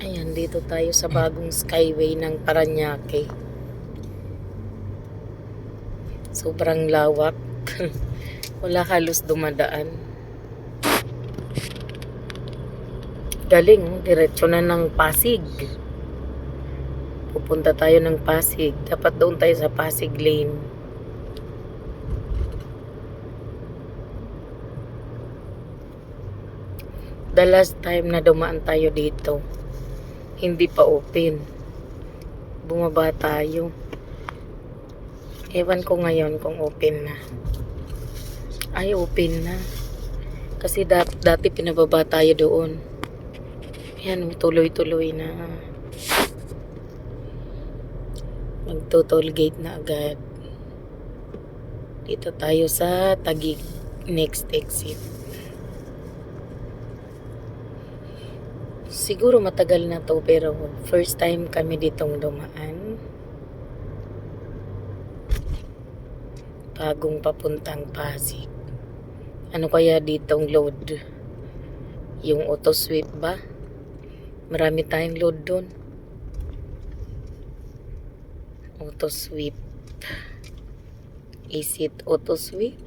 Ayan, dito tayo sa bagong skyway ng Parañaque. Sobrang lawak. Wala halos dumadaan. Galing, diretso na ng Pasig. Pupunta tayo ng Pasig. Dapat doon tayo sa Pasig Lane. The last time na dumaan tayo dito, hindi pa open. Bumaba tayo. Ewan ko ngayon kung open na. Ay, open na. Kasi dati pinababa tayo doon. Yan, tuloy-tuloy na. Magto-toll gate na agad. Dito tayo sa Taguig next exit. Siguro matagal na to, pero first time kami ditong dumaan. Bagong papuntang Pasig. Ano kaya ditong load? Yung auto sweep ba? Marami tayong load doon. Auto sweep. Is it auto sweep?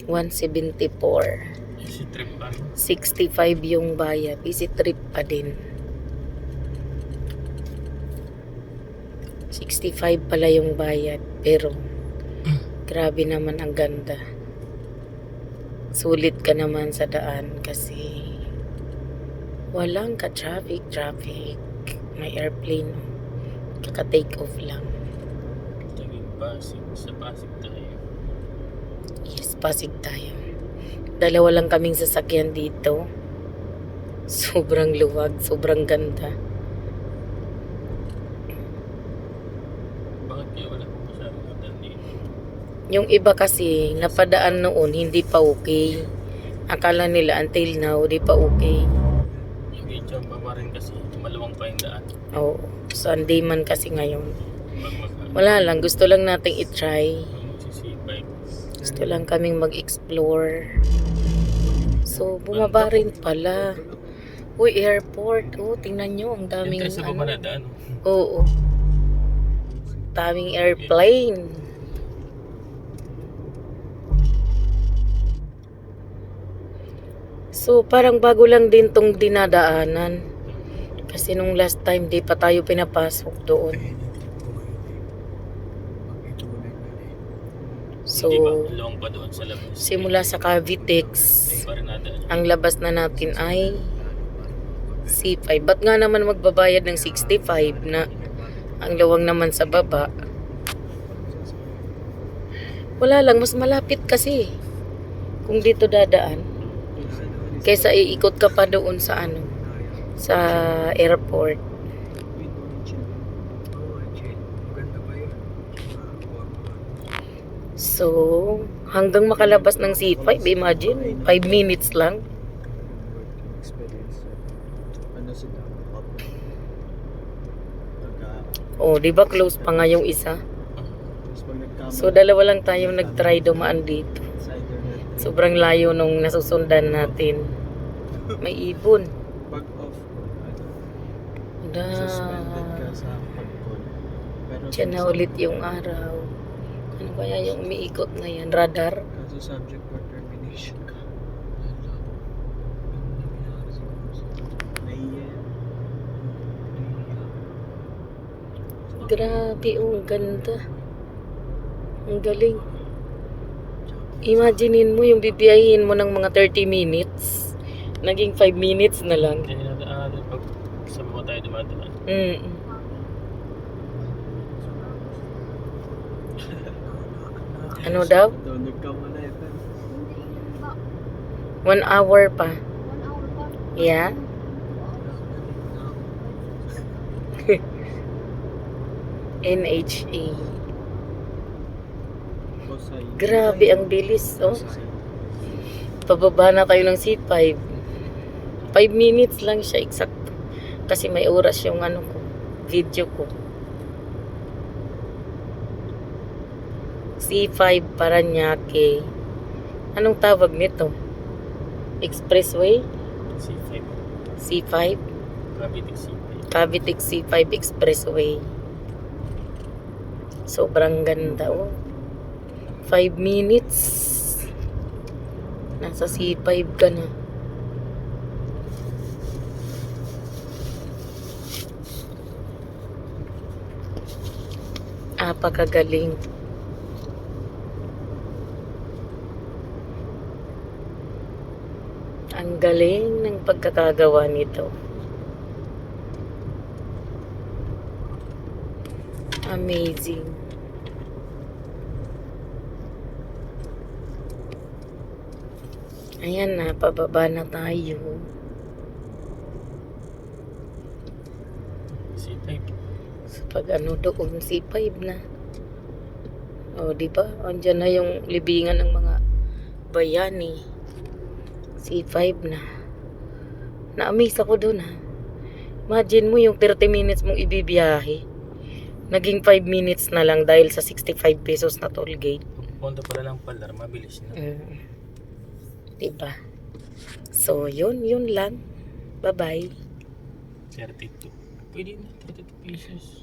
174. Easy trip pa. 65 yung bayad. Easy trip pa din. 65 pala yung bayad. Pero grabe naman ang ganda. Sulit ka naman sa daan kasi walang ka-traffic. May airplane. Kaka-take off lang. Taguig Pasig. Sa Pasig tayo. Yes, Pasig tayo. Dalawa lang kaming sasakyan dito. Sobrang luwag, sobrang ganda. Bakit kaya wala po masyadong hotel dito? Yung iba kasi, napadaan noon, hindi pa okay. Akala nila until now, di pa okay. Yung Gachamba pa rin kasi maluwang pa yung daan. Oo, Sunday man kasi ngayon. Pag Wala lang, gusto lang nating i-try. magsisipay. Gusto lang kaming mag-explore. So, bumaba rin pala. Uy, airport. Oh, tingnan nyo, ang daming Yung sa baba na daan. Oo. Daming airplane. So, parang bago lang din tong dinadaanan. Kasi nung last time, di pa tayo pinapasok doon. So, Hindi ba? Maluwang pa doon sa labas. simula sa Cavitex, Ay, pa rin na daan. ang labas na natin ay C5. Ba't nga naman magbabayad ng 65 na ang lawang naman sa baba? Wala lang, mas malapit kasi kung dito dadaan. Kaysa iikot ka pa doon sa ano, sa airport. So, hanggang makalabas ng C5, imagine, 5 minutes lang. Oh, di ba close pa nga yung isa? So, dalawa lang tayong nag-try dumaan dito. Sobrang layo nung nasusundan natin. May ibon. Pag off Da. suspended ka sa pag-call. Pero Diyan na ulit yung araw. Ano kaya yung umiikot na yan? Radar? kaso subject for termination ka. Grabe, oh, ang ganda. Ang galing. Imaginein mo yung bibiyahin mo ng mga 30 minutes. Naging 5 minutes na lang. Hindi na daan. Pag sa baba tayo dumadaan. Ano daw? Tulog ka muna ito. 1 hour pa. Yeah? NHA. Grabe, ang bilis, oh. Pababa na tayo ng C5. 5 minutes lang siya, exact. Kasi may oras yung ano ko, video ko. C5 Parañaque. Anong tawag nito? Expressway? C5. C5? Cavite City. Cavite C5 Expressway. Sobrang ganda, oh. 5 minutes. Nasa C5 ka na. Apakagaling. Ang galing ng pagkakagawa nito. Amazing. Ayan na, pababa na tayo. C5. Sa pag ano doon, C5 na. O, di ba? Andiyan na yung libingan ng mga bayani. C5 na. Na-amaze ako doon, ha. Imagine mo yung 30 minutes mong ibibiyahe. Naging 5 minutes na lang dahil sa 65 pesos na toll gate. Punta pala lang pala, mabilis na. Diba? So, yun lang. Bye-bye. 32. Pwede na, 32 pesos.